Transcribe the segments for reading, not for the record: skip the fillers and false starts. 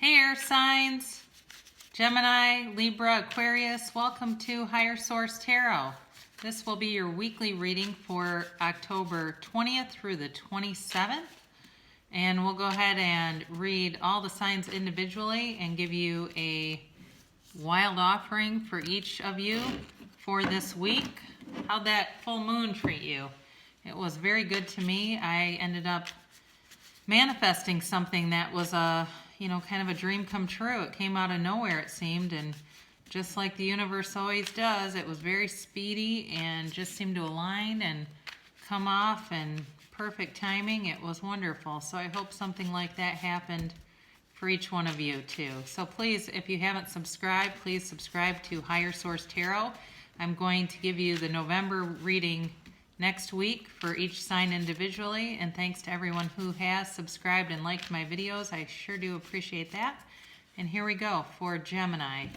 Hey air signs, Gemini, Libra, Aquarius, welcome to Higher Source Tarot. This will be your weekly reading for October 20th through the 27th. And we'll go ahead and read all the signs individually and give you a wild offering for each of you for this week. How'd that full moon treat you? It was very good to me. I ended up manifesting something that was kind of a dream come true. It came out of nowhere, it seemed, and just like the universe always does, it was very speedy and just seemed to align and come off and perfect timing. It was wonderful. So I hope something like that happened for each one of you too. So please, if you haven't subscribed, please subscribe to Higher Source Tarot. I'm going to give you the November reading next week for each sign individually, and thanks to everyone who has subscribed and liked my videos. I sure do appreciate that. And here we go for Gemini,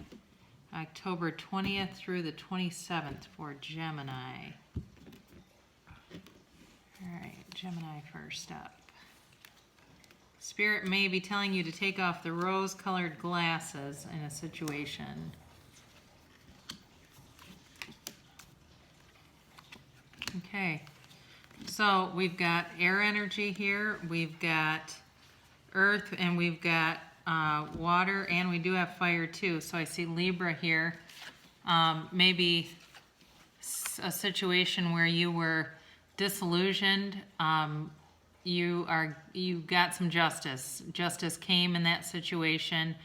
October 20th through the 27th for Gemini. All right, Gemini first up. Spirit may be telling you to take off the rose-colored glasses in a situation. Okay, so we've got air energy here, we've got earth, and we've got water, and we do have fire too. So I see Libra here. Maybe a situation where you were disillusioned. You got some justice. Justice came in that situation.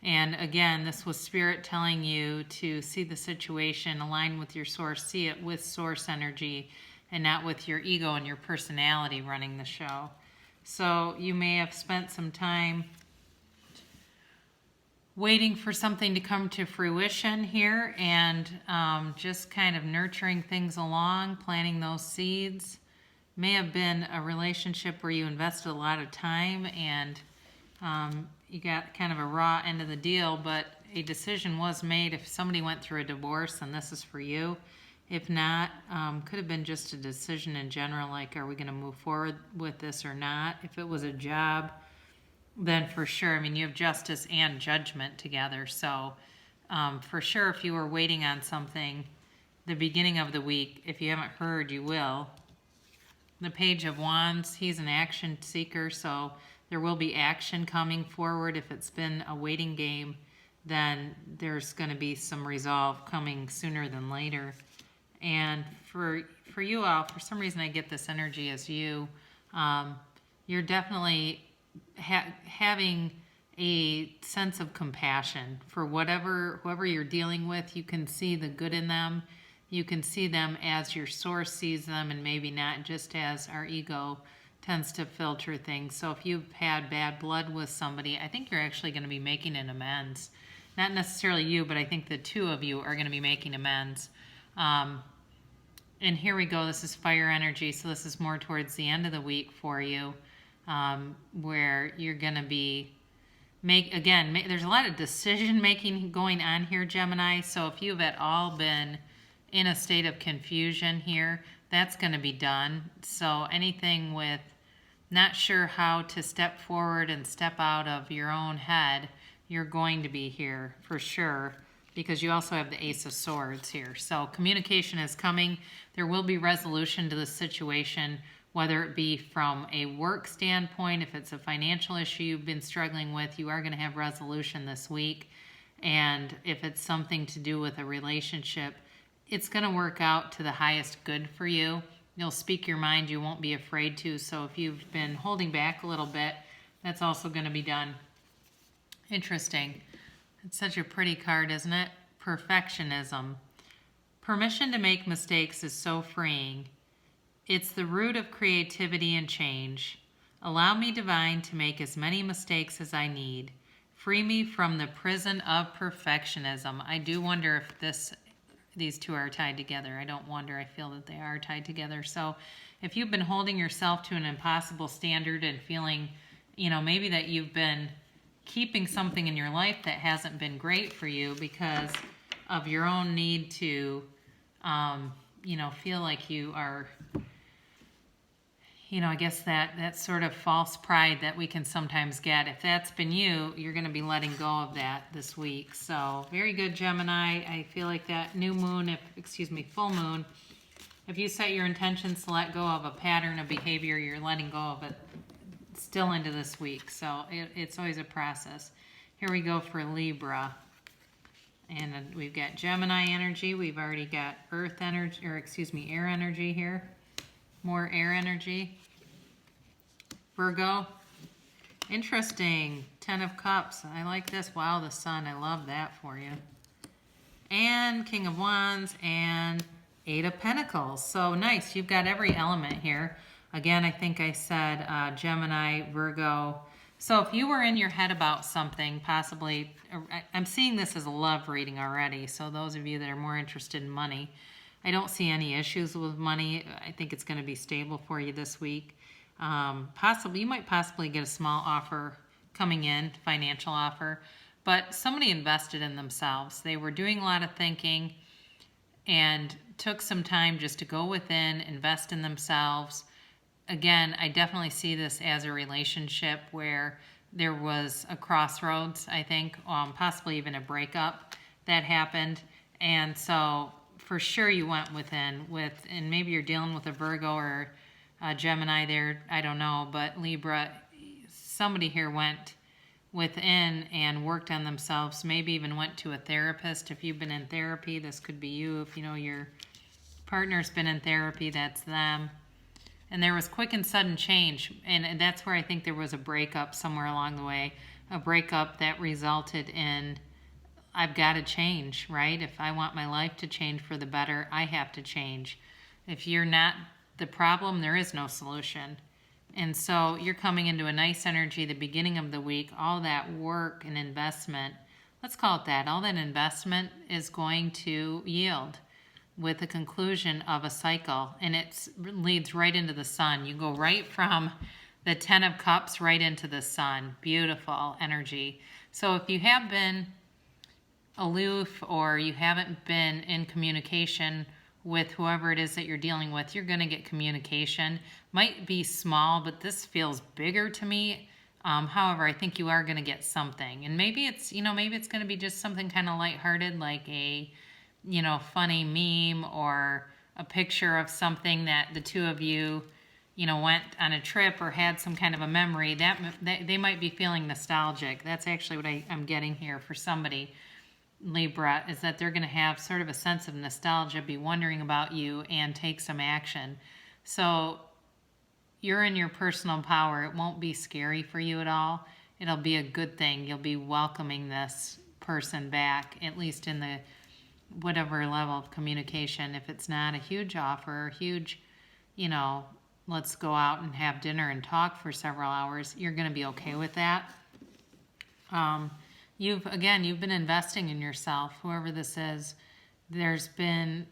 And again, this was Spirit telling you to see the situation, align with your source, see it with source energy, and not with your ego and your personality running the show. So you may have spent some time waiting for something to come to fruition here, and just kind of nurturing things along, planting those seeds. May have been a relationship where you invested a lot of time and you got kind of a raw end of the deal, but a decision was made. If somebody went through a divorce, then this is for you. If not, could have been just a decision in general, like, are we going to move forward with this or not? If it was a job, then for sure. I mean, you have justice and judgment together. So for sure, if you were waiting on something the beginning of the week, if you haven't heard, you will. The Page of Wands, he's an action seeker, so there will be action coming forward. If it's been a waiting game, then there's going to be some resolve coming sooner than later. And for you all, for some reason I get this energy as you. You're definitely having a sense of compassion for whoever you're dealing with. You can see the good in them. You can see them as your source sees them, and maybe not just as our ego tends to filter things. So if you've had bad blood with somebody, I think you're actually going to be making an amends. Not necessarily you, but I think the two of you are going to be making amends. And here we go. This is fire energy, so this is more towards the end of the week for you, where you're going to be there's a lot of decision making going on here, Gemini. So if you've at all been in a state of confusion here, that's going to be done. So anything with not sure how to step forward and step out of your own head, you're going to be here for sure, because you also have the Ace of Swords here. So communication is coming. There will be resolution to the situation, whether it be from a work standpoint. If it's a financial issue you've been struggling with, you are going to have resolution this week. And if it's something to do with a relationship, it's going to work out to the highest good for you. You'll speak your mind. You won't be afraid to. So if you've been holding back a little bit, that's also going to be done. Interesting. It's such a pretty card, isn't it? Perfectionism. Permission to make mistakes is so freeing. It's the root of creativity and change. Allow me, divine, to make as many mistakes as I need. Free me from the prison of perfectionism. I do wonder if these two are tied together. I don't wonder. I feel that they are tied together. So if you've been holding yourself to an impossible standard and feeling, maybe that you've been keeping something in your life that hasn't been great for you because of your own need to, feel like you are, I guess that sort of false pride that we can sometimes get. If that's been you, you're going to be letting go of that this week. So very good, Gemini. I feel like that new moon, full moon, if you set your intentions to let go of a pattern of behavior, you're letting go of it still into this week. So it's always a process. Here we go for Libra. And we've got Gemini energy. We've already got earth energy, air energy here. More air energy. Virgo. Interesting. 10 of Cups. I like this. Wow, the Sun. I love that for you. And King of Wands and 8 of Pentacles. So nice. You've got every element here. Again, I think I said Gemini, Virgo. So if you were in your head about something, possibly, I'm seeing this as a love reading already. So those of you that are more interested in money, I don't see any issues with money. I think it's going to be stable for you this week. You might possibly get a small offer coming in, financial offer, but somebody invested in themselves. They were doing a lot of thinking and took some time just to go within, invest in themselves. Again, I definitely see this as a relationship where there was a crossroads, I think, possibly even a breakup that happened. And so for sure you went within and maybe you're dealing with a Virgo or a Gemini there, I don't know, but Libra, somebody here went within and worked on themselves, maybe even went to a therapist. If you've been in therapy, this could be you. If your partner's been in therapy, that's them. And there was quick and sudden change, and that's where I think there was a breakup somewhere along the way, a breakup that resulted in, I've got to change, right? If I want my life to change for the better, I have to change. If you're not the problem, there is no solution. And so you're coming into a nice energy the beginning of the week, all that work and investment, let's call it that, all that investment is going to yield with the conclusion of a cycle, and it leads right into the Sun. You go right from the 10 of Cups right into the Sun. Beautiful energy. So if you have been aloof or you haven't been in communication with whoever it is that you're dealing with, you're going to get communication. Might be small, but this feels bigger to me. However, I think you are going to get something, and maybe it's going to be just something kind of lighthearted, like a funny meme or a picture of something that the two of you, went on a trip or had some kind of a memory that they might be feeling nostalgic. That's actually what I'm getting here for somebody, Libra, is that they're going to have sort of a sense of nostalgia, be wondering about you and take some action. So you're in your personal power. It won't be scary for you at all. It'll be a good thing. You'll be welcoming this person back, at least in the whatever level of communication. If it's not a huge offer, huge, let's go out and have dinner and talk for several hours, you're going to be okay with that. You've been investing in yourself, whoever this is. There's been,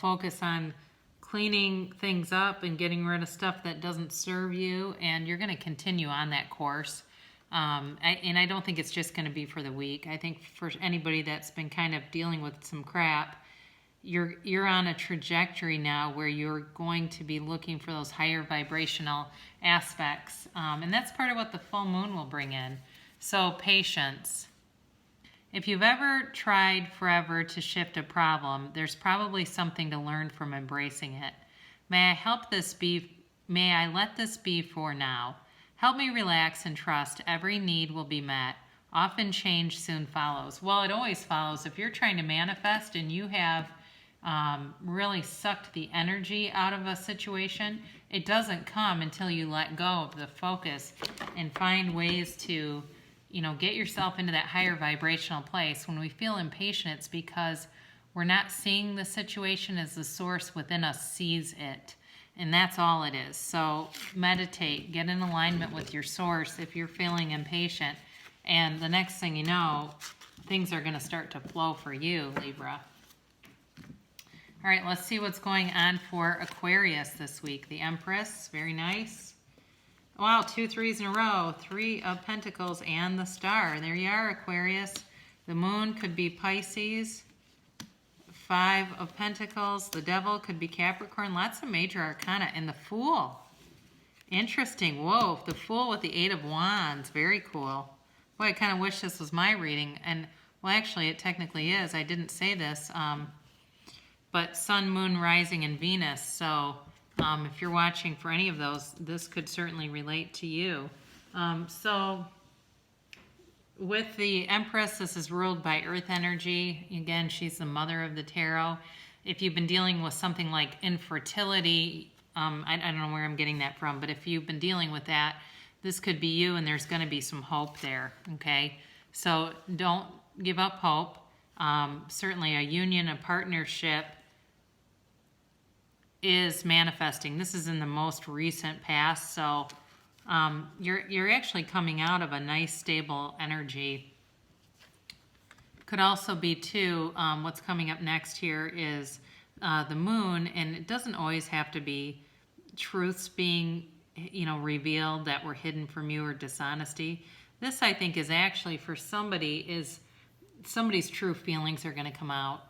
focus on cleaning things up and getting rid of stuff that doesn't serve you, and you're going to continue on that course. And I don't think it's just going to be for the week. I think for anybody that's been kind of dealing with some crap, you're on a trajectory now where you're going to be looking for those higher vibrational aspects. And that's part of what the full moon will bring in. So patience. If you've ever tried forever to shift a problem, there's probably something to learn from embracing it. May I let this be for now? Help me relax and trust every need will be met. Often change soon follows. Well, it always follows. If you're trying to manifest and you have really sucked the energy out of a situation, it doesn't come until you let go of the focus and find ways to, get yourself into that higher vibrational place. When we feel impatient, it's because we're not seeing the situation as the source within us sees it. And that's all it is. So meditate, get in alignment with your source if you're feeling impatient. And the next thing you know, things are going to start to flow for you, Libra. All right, let's see what's going on for Aquarius this week. The Empress, very nice. Wow, 2 3s in a row. 3 of Pentacles and the Star. There you are, Aquarius. The Moon could be Pisces. 5 of Pentacles. The Devil could be Capricorn. Lots of major arcana. And the Fool. Interesting. Whoa, the Fool with the Eight of Wands. Very cool. Boy, I kind of wish this was my reading. And, well, actually, it technically is. I didn't say this. But Sun, Moon, Rising, and Venus. So if you're watching for any of those, this could certainly relate to you. So with the Empress, this is ruled by Earth energy. Again, she's the mother of the tarot. If you've been dealing with something like infertility, I don't know where I'm getting that from, but if you've been dealing with that, this could be you, and there's going to be some hope there, okay? So don't give up hope. Certainly a union, a partnership is manifesting. This is in the most recent past, so you're actually coming out of a nice, stable energy. Could also be, too, what's coming up next here is the moon, and it doesn't always have to be truths being, revealed that were hidden from you or dishonesty. This, I think, is actually for somebody's true feelings are going to come out,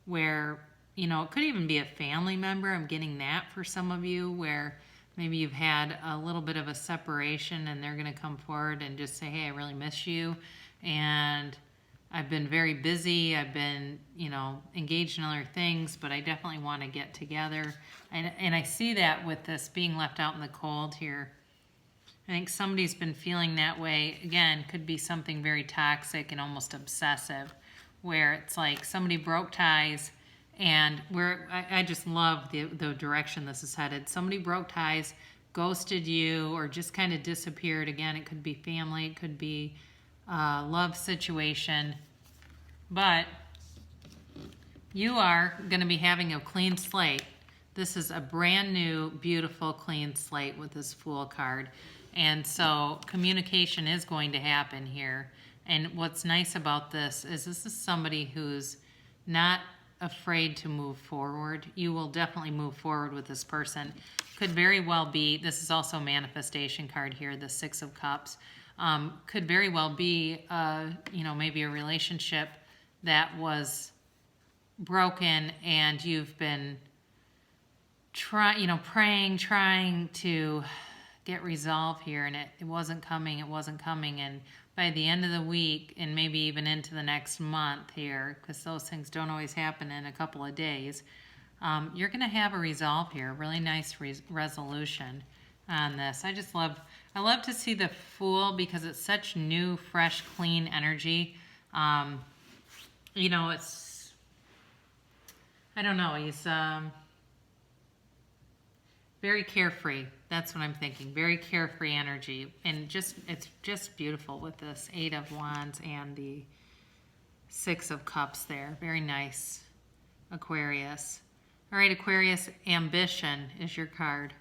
where, it could even be a family member. I'm getting that for some of you, where maybe you've had a little bit of a separation and they're going to come forward and just say, hey, I really miss you, and I've been very busy. I've been, engaged in other things, but I definitely want to get together. And I see that with this being left out in the cold here. I think somebody's been feeling that way. Again, could be something very toxic and almost obsessive, where it's like somebody broke ties, and I just love the direction this is headed. Somebody broke ties, ghosted you, or just kind of disappeared. Again, it could be family, it could be love situation, but you are going to be having a clean slate. This is a brand new, beautiful, clean slate with this Fool card. And so communication is going to happen here. And what's nice about this is somebody who's not afraid to move forward. You will definitely move forward with this person. Could very well be, this is also a manifestation card here, the Six of Cups. Could very well be, maybe a relationship that was broken, and you've been praying, trying to get resolve here, and it wasn't coming, and by the end of the week, and maybe even into the next month here, because those things don't always happen in a couple of days, you're going to have a resolve here, a really nice resolution on this. I love to see the Fool because it's such new, fresh, clean energy. It's, I don't know, he's very carefree. That's what I'm thinking. Very carefree energy. And it's just beautiful with this Eight of Wands and the Six of Cups there. Very nice, Aquarius. All right, Aquarius, ambition is your card.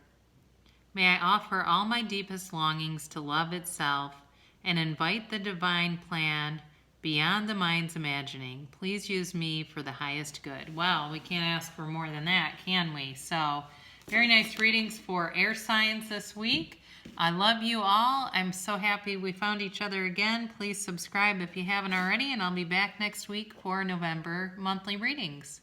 May I offer all my deepest longings to love itself and invite the divine plan beyond the mind's imagining. Please use me for the highest good. Well, we can't ask for more than that, can we? So, very nice readings for air signs this week. I love you all. I'm so happy we found each other again. Please subscribe if you haven't already, and I'll be back next week for November monthly readings.